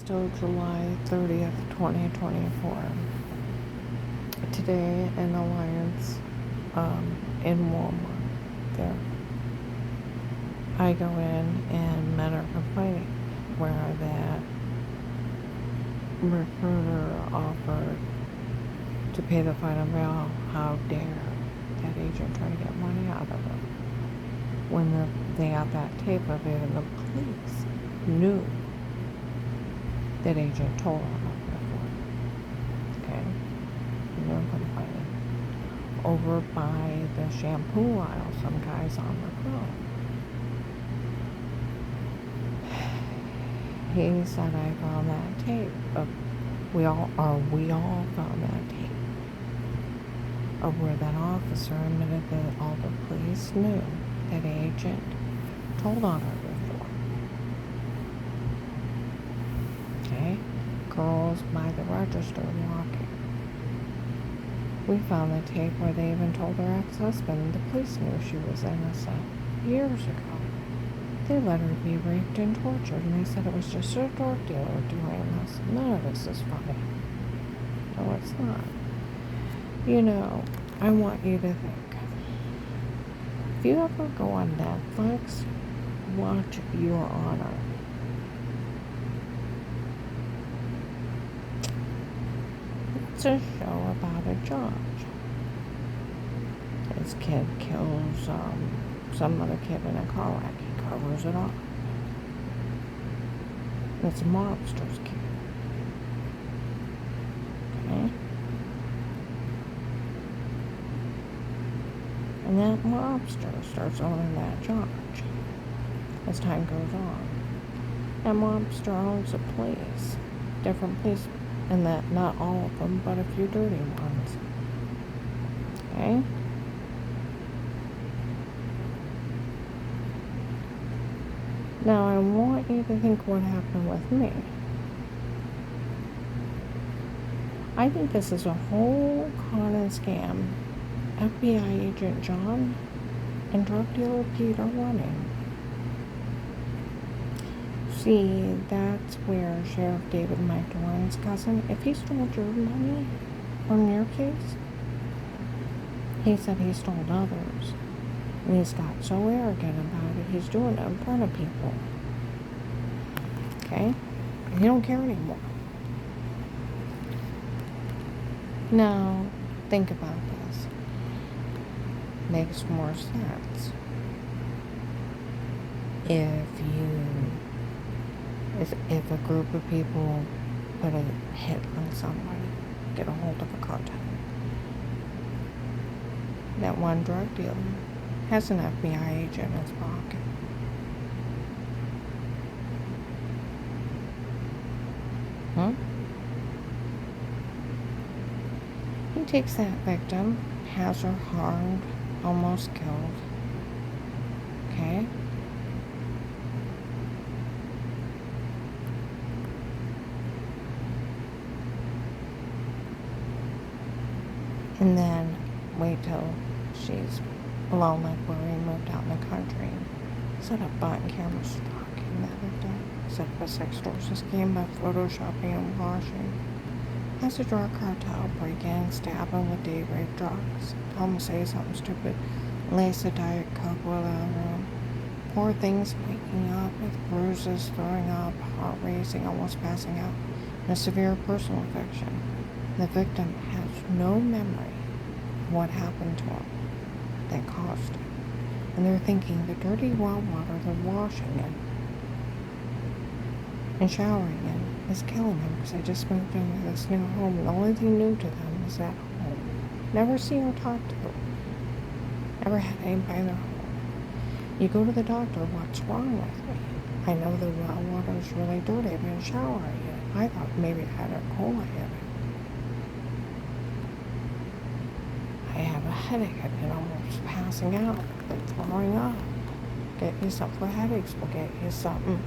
still July 30th, 2024. Today in Alliance, in Walmart, there, I go in and men are complaining where that recruiter offered to pay the final bill. How dare that agent try to get money out of them? When they got that tape of it and the police knew that agent told on them before. Okay? No complaining. Over by the shampoo aisle, some guy's on the phone. He said, I found that tape of we all found that tape of where that officer admitted that all the police knew that agent told on her before. Okay? Girls by the register walking. We found the tape where they even told her ex-husband the police knew she was innocent years ago. They let her be raped and tortured, and they said it was just a drug dealer doing this. None of this is funny. No, it's not. You know, I want you to think. If you ever go on Netflix, watch Your Honor. It's a show about a judge. His kid kills some other kid in a car wreck. He covers it up. It's a mobster's kid. Okay? And that mobster starts owning that judge as time goes on. That mobster owns a police, different police, and that not all of them, but a few dirty ones. Okay? Now I want you to think what happened with me. I think this is a whole con and scam. FBI agent John and drug dealer Pete are running. See, that's where Sheriff David Mike DeWine's cousin, if he stole your money from your case, he said he stole others. And he's got so arrogant about it, he's doing it in front of people. Okay? He don't care anymore. Now, think about this. Makes more sense if a group of people put a hit on somebody, get a hold of a cartel. That one drug dealer has an FBI agent in his pocket. He takes that victim, has her harmed, almost killed. Okay? And then wait till she's alone, like where he moved out in the country. Set up button cameras stalking that victim. Set up a sex torture scheme by photoshopping and washing. Has a drug cartel break in, stab him with date rape drugs. Tell him to say something stupid. Lace a Diet Coke while in the room. Poor things waking up with bruises, throwing up, heart racing, almost passing out, and a severe personal infection. The victim has no memory of what happened to him that caused it. And they're thinking the dirty well water they're washing in and showering in is killing them because they just moved into this new home. And the only thing new to them is that home. Never seen or talked to them. Never had anybody in their home. You go to the doctor, what's wrong with me? I know the well water is really dirty. I've been showering in it. I thought maybe I had a cola in it. I have a headache. I've been almost passing out, throwing up. Get you something for headaches. We'll get you something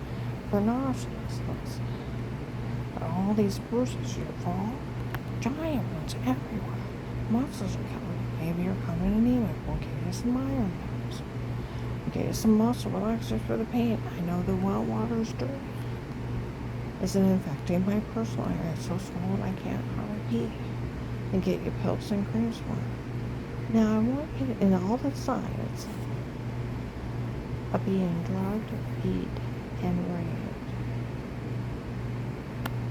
for nauseousness. But all these bruises you fall, giant ones everywhere. Muscles are coming. Maybe you're coming anemic. We'll get you some iron pills. We'll get you some muscle relaxers for the pain. I know the well water is dirty. Is it infecting my personal area? It's so swollen I can't hardly pee. And get you pills and creams for it. Now I want you to, in all the signs of being drugged, beat, and raped,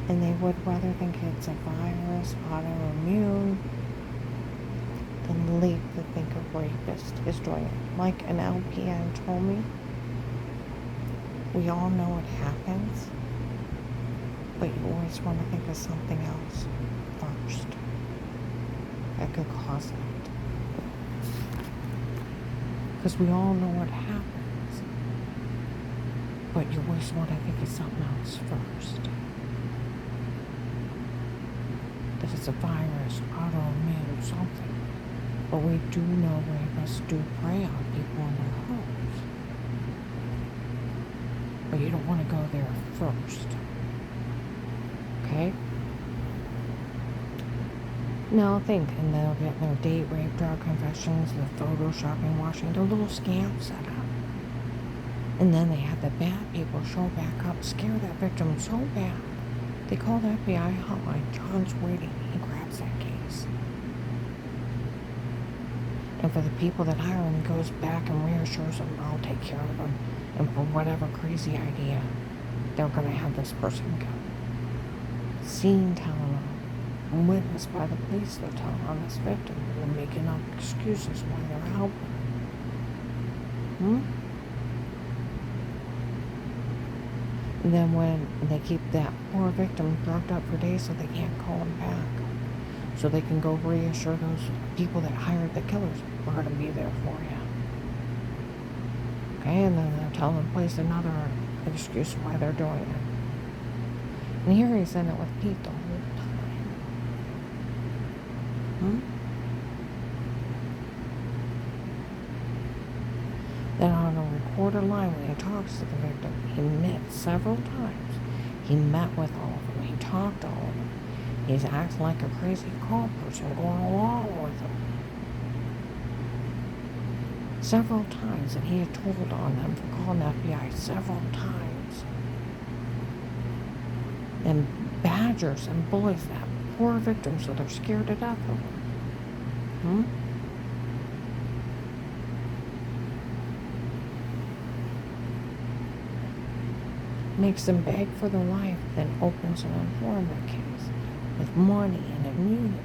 and they would rather think it's a virus, autoimmune, than leap to think a rapist is doing it. Like an LPN told me, we all know it happens, but you always want to think of something else first that could cause it. Because we all know what happens, but you always want to think of something else first. That it's a virus, autoimmune, something. But we do know rapists do prey on people in their homes. But you don't want to go there first. Okay? Now think, and they'll get their date rape, drug confessions, the photoshopping, washing, their little scam set up. And then they have the bad people show back up, scare that victim so bad. They call the FBI hotline. John's waiting. He grabs that case. And for the people that hire him, he goes back and reassures them, I'll take care of them. And for whatever crazy idea, they're going to have this person go. Seen telling them, witnessed by the police, they're telling on this victim. They're making up excuses why they're helping. And then when they keep that poor victim drugged up for days so they can't call him back, so they can go reassure those people that hired the killers, we're going to be there for you. Okay, and then they're telling the police another excuse why they're doing it. And here he's in it with Pete the whole time. Then on a recorded line when he talks to the victim, he admits several times he met with all of them. He talked to all of them. He's acting like a crazy call person going along with them. Several times, and he had told on them for calling the FBI several times. And badgers and bullies that poor victim so they're scared to death of him. Makes them beg for their life, then opens an informant case with money and immunity.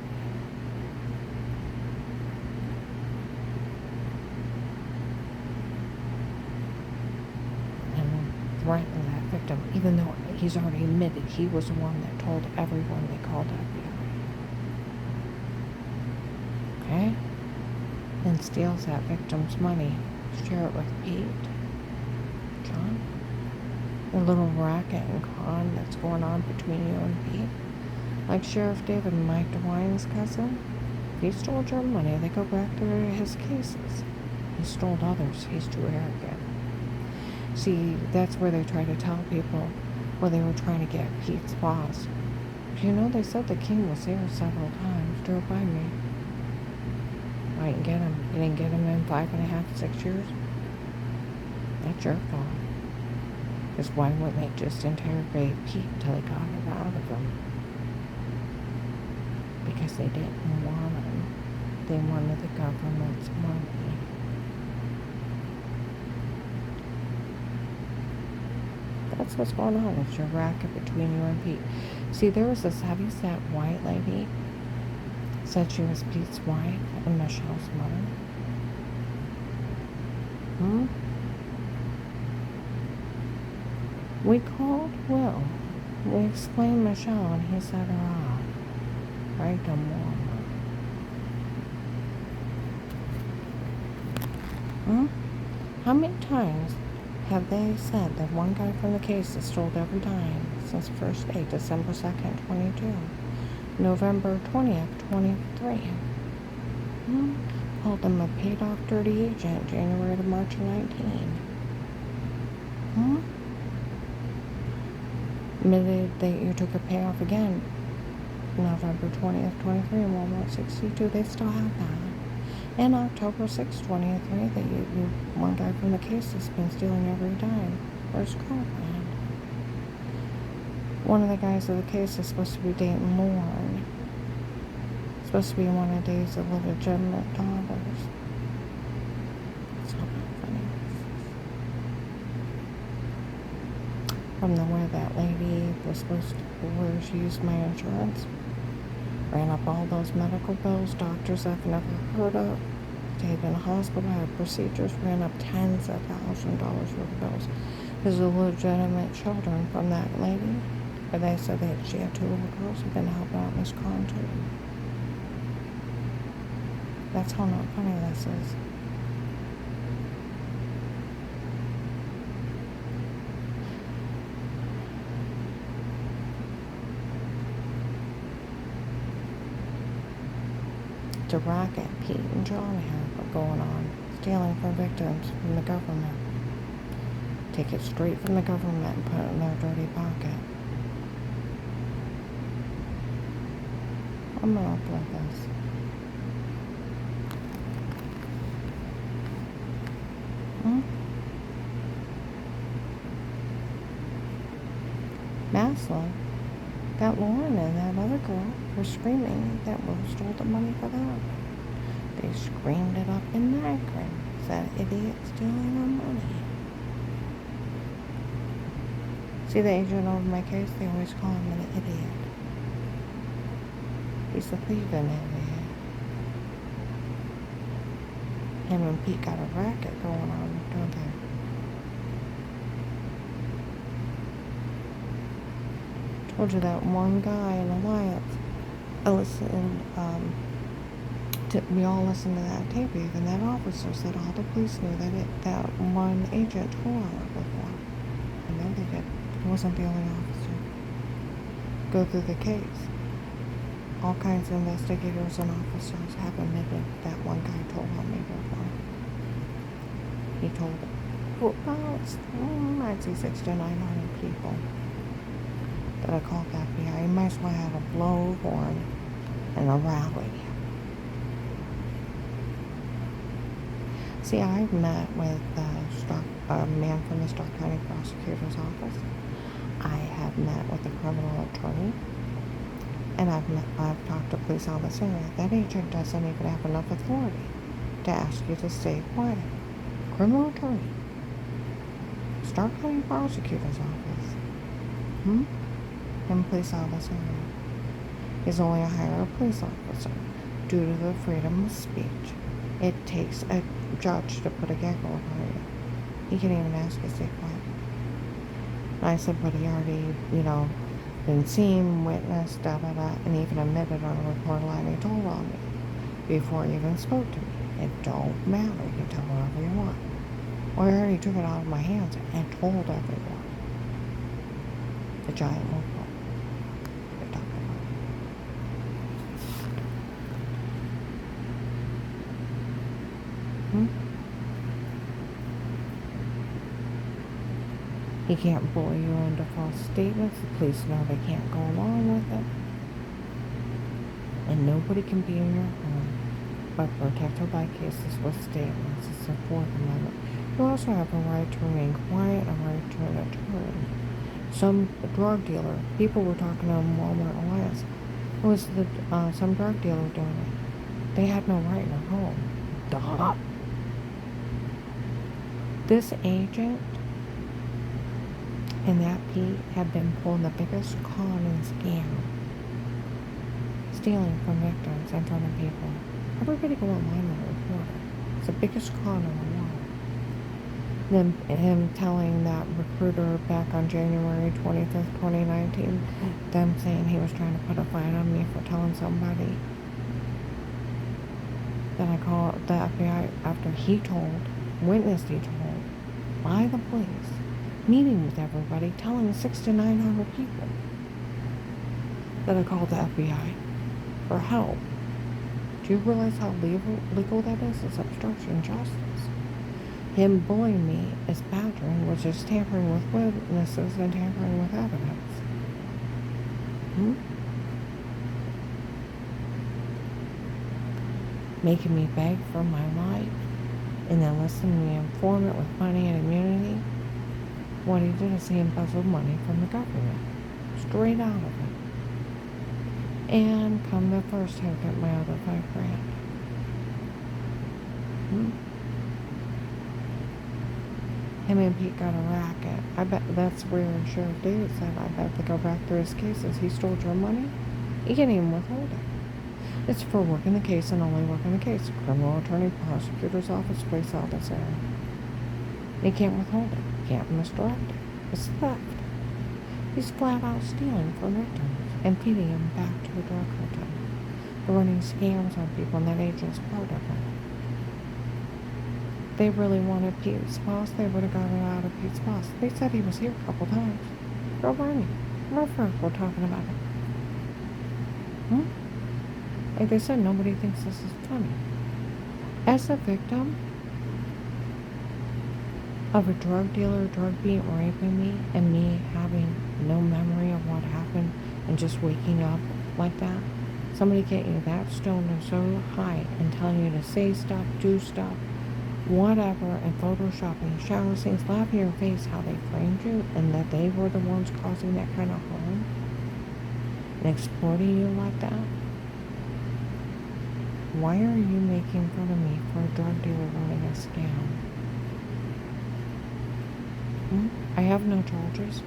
And threaten that victim, even though he's already admitted he was the one that told everyone they called FBI. Okay? Then steals that victim's money, share it with Pete, John. The little racket and con that's going on between you and Pete. Like Sheriff David and Mike DeWine's cousin. If he stole your money, they go back to his cases. He stole others. He's too arrogant. See, that's where they try to tell people where they were trying to get Pete's boss. You know, they said the king was there several times, drove by me. I didn't get him. You didn't get him in 5.5, 6 years? That's your fault. Because why wouldn't they just interrogate Pete until they got it out of him? Because they didn't want him. They wanted the government's money. That's what's going on. It's your racket between you and Pete. See, there was this heavy-set white lady. Said she was Pete's wife and Michelle's mother. We called Will. We explained Michelle and he set her off. Right to Walmart. How many times have they said that one guy from the case has stole every dime since first day, December 2nd, 22, November 20th, 23? Called them a paid-off dirty agent, January to March 19. Admitted that you took a payoff again, November 20th, 23, in Walmart 62. They still have that. And October 6th, 23, that you one guy from the case has been stealing every dime. Where's Scotland? One of the guys of the case is supposed to be dating Lauren. Supposed to be one of Dave's illegitimate daughters. It's not funny. From the way that lady was supposed to, where she used my insurance, ran up all those medical bills, doctors I've never heard of, stayed in the hospital, had procedures, ran up tens of thousands of dollars worth of bills. There's illegitimate children from that lady. But they said that she had 2 little girls who've been helping out in this con too. That's how not funny this is. It's a racket Pete and John have going on, stealing from victims from the government. Take it straight from the government and put it in their dirty pocket. I'm gonna upload this. Maslin, that Lauren and that other girl were screaming that Will stole the money for them. They screamed it up in Akron. That idiot stealing our money. See the agent over my case? They always call him an idiot. He's a thieving idiot. Him and Pete got a racket going on, don't they? Told you that one guy in Alliance. I listened, we all listened to that tape. Even that officer said all the police knew that one agent told on her before. I know they did. He wasn't the only officer. Go through the case. All kinds of investigators and officers have admitted that one guy told on me before. He told I'd say 600 to 900 people that I called the FBI. You might as well have a blowhorn and a rally. See, I've met with a man from the Stark County Prosecutor's Office. I have met with a criminal attorney. And I've talked to police officers. That agent doesn't even have enough authority to ask you to stay quiet. Criminal attorney. Stark County Prosecutor's Office. And police officer is only a higher police officer due to the freedom of speech. It takes a judge to put a gag order on you. He can't even ask you to stay quiet. And I said, but he already, been seen, witnessed, and even admitted on a recorded line he told on me before he even spoke to me. It don't matter. You can tell whatever you want. Well, he already took it out of my hands and told everyone. The giant loophole they're talking about. He can't bully you into false statements. The police know they can't go along with it. And nobody can be in your home but protected by cases with statements. It's the 4th Amendment. You also have a right to remain quiet and a right to an attorney. Some drug dealer, people were talking to him Walmart Alliance. It was some drug dealer doing it. They had no right in their home. Duh. This agent and that Pete have been pulling the biggest con and scam. Stealing from victims in front of people. Everybody go online and report it. It's the biggest con in the world. Then him telling that recruiter back on January 25th, 2019, them saying he was trying to put a fine on me for telling somebody. Then I called the FBI after he witnessed he told, by the police, meeting with everybody, telling 600 to 900 people that I called the FBI for help. Do you realize how legal that is? It's obstruction of justice. Him bullying me is badgering, which is tampering with witnesses and tampering with evidence. Making me beg for my life and then listening to me informant with money and immunity. What he did is he embezzled money from the government. straight out of it. And come the first time, get my other $5,000. Him and Pete got a racket. I bet that's where Sheriff David said, I bet they go back through his cases. He stole your money. You can't even withhold it. It's for working the case and only working the case. Criminal attorney, prosecutor's office, place all this area. He can't withhold it. He can't misdirect it. It's theft. He's flat out stealing from victims and feeding them back to the drug cartel. They're running scams on people, and that agent's part of it. They really wanted Pete's boss, they would have got it out of Pete's boss. They said he was here a couple times. Go Barney. Murphy, we're talking about it. Like they said, nobody thinks this is funny. As a victim of a drug dealer, drug beat, raping me, and me having no memory of what happened and just waking up like that, somebody getting you that stoned and so high and telling you to say stuff, do stuff, whatever, and photoshopping shower scenes, laughing in your face how they framed you and that they were the ones causing that kind of harm and exploiting you like that. Why are you making fun of me for a drug dealer running a scam? I have no charges.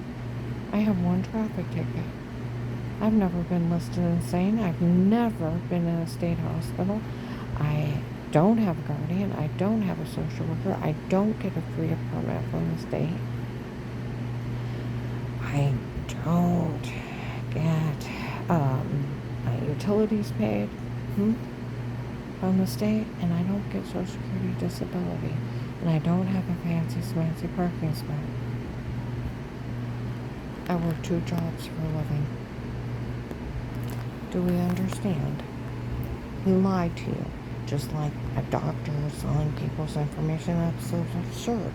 I have one traffic ticket. I've never been listed insane. I've never been in a state hospital. I don't have a guardian. I don't have a social worker. I don't get a free apartment from the state. I don't get my utilities paid from the state, and I don't get Social Security disability, and I don't have a fancy smancy parking spot. I work 2 jobs for a living. Do we understand? He lied to you, just like a doctor selling people's information. That's so absurd.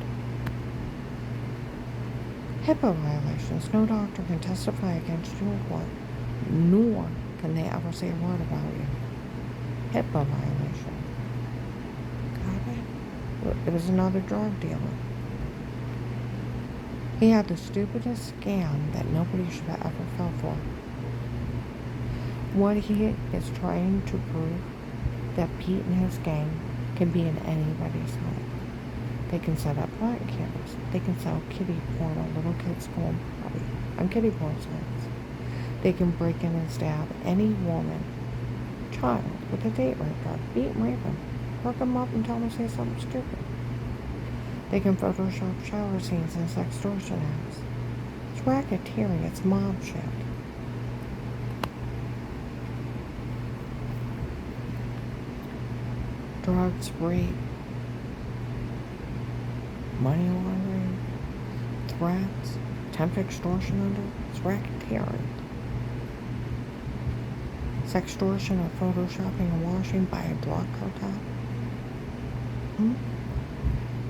HIPAA violations. No doctor can testify against you in court, nor can they ever say a word about you. HIPAA violation. Got it? It was another drug dealer. He had the stupidest scam that nobody should have ever fell for. What he is trying to prove, that Pete and his gang can be in anybody's home. They can set up body cameras. They can sell kiddie porn on little kids' home hobby on kiddie porn sites. They can break in and stab any woman, child, with a date rape drug, beat and rape them, hook them up and tell them to say something stupid. They can Photoshop shower scenes and sextortion apps. It's racketeering. It's mob shit. Drugs, rape, money laundering, threats, attempt extortion under. It's racketeering. Sextortion or photoshopping and washing by a drug cartel.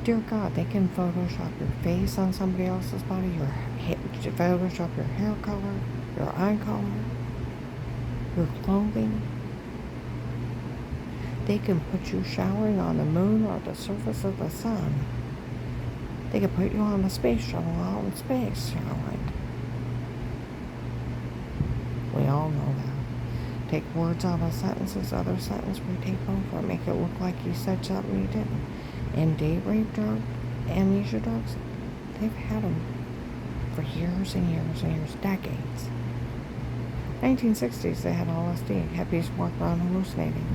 Dear God, they can Photoshop your face on somebody else's body, Photoshop your hair color, your eye color, your clothing. They can put you showering on the moon or the surface of the sun. They can put you on the space shuttle out in space showering. We all know that. Take words out of sentences, other sentence retake over, make it look like you said something you didn't. And date rape drug, amnesia drugs, they've had them for years and years and years, decades. 1960s, they had LSD. Hippies walked around hallucinating.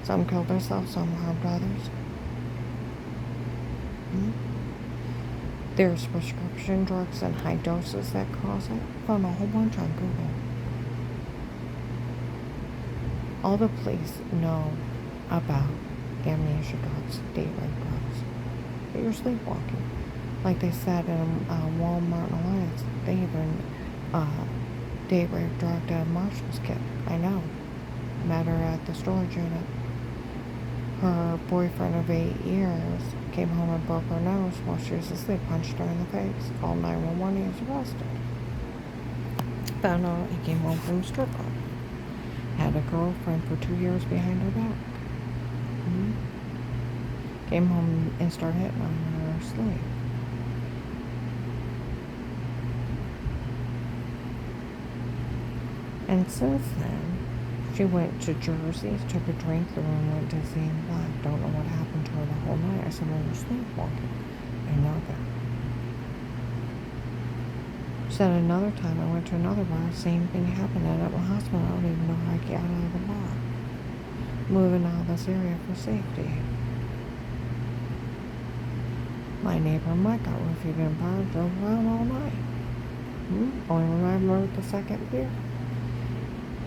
Some killed themselves, some harmed others. There's prescription drugs in high doses that cause it. Found a whole bunch on Google. All the police know about amnesia drugs, date rape drugs. But you're sleepwalking. Like they said in Walmart Alliance, they even date rape drugged a Marshall's kid. I know. Met her at the storage unit. Her boyfriend of 8 years came home and broke her nose while she was asleep, punched her in the face, called 911, he was arrested. Found out he came home from a strip club. Had a girlfriend for 2 years behind her back. Came home and started hitting on her in her sleep. And since then, she went to Jersey, took a drink through, and went to Zane Black. Don't know what happened to her the whole night. I said, well, you're sleepwalking. I know that. Said another time I went to another bar, same thing happened, and at the hospital, I don't even know how I get out of the bar. Moving out of this area for safety. My neighbor Mike got roofied in a bar, drove around all night. Only remembered the second beer.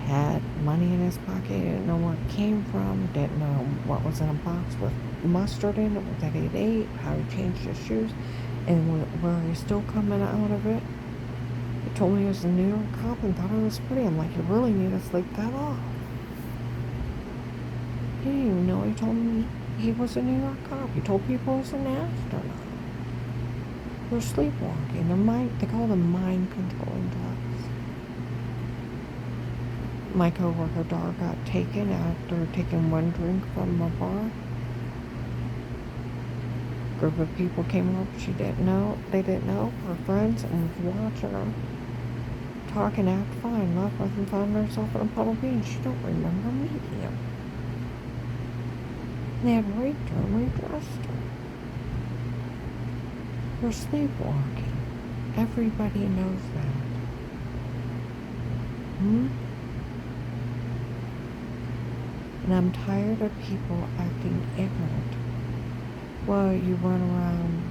Had money in his pocket, didn't know where it came from, didn't know what was in a box with mustard in it, that he'd ate, how he changed his shoes, and where he's still coming out of it. He told me he was a New York cop and thought it was pretty. I'm like, you really need to sleep that off. He didn't even know he told me he was a New York cop. He told people he was an astronaut. They're sleepwalking. They call them mind controlling drugs. My coworker Dar got taken after taking one drink from a bar. Group of people came up. They didn't know. Her friends, and was watching her. Talking, act fine. Left with and found herself in a puddle of beans. She don't remember meeting him. They had raped her and redressed her. They're sleepwalking. Everybody knows that. And I'm tired of people acting ignorant. Well, you run around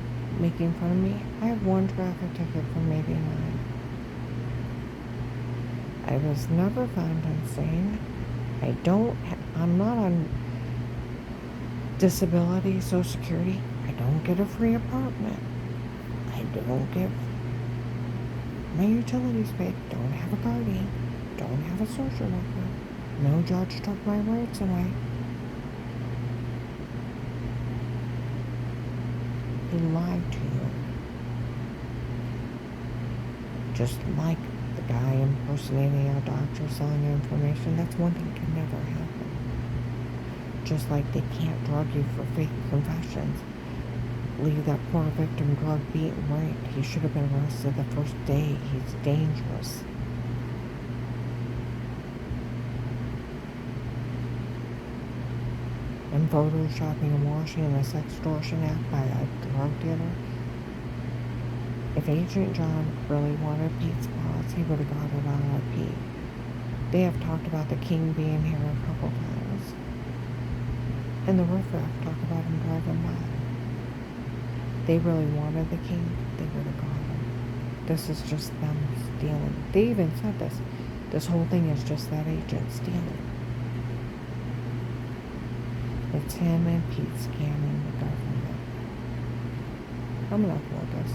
making fun of me. I have one traffic ticket for maybe 9. I was never found insane. I'm not on disability, Social Security. I don't get a free apartment. I don't get my utilities paid. Don't have a guardian. Don't have a social worker. No judge took my rights away. He lied to you. Just like the guy impersonating a doctor selling information, that's one thing can never happen. Just like they can't drug you for fake confessions. Leave that poor victim drug, beaten, raped. He should have been arrested the first day. He's dangerous. And photoshopping and washing the Sextortion Act by a drug dealer. If Agent John really wanted Pete's paws, he would have got it out of Pete. They have talked about the king being here a couple times. And the riffraff talk about him driving by. They really wanted the king, they would have got him. This is just them stealing. They even said this. This whole thing is just that agent stealing. It's him and Pete scamming the government. I'm gonna upload this.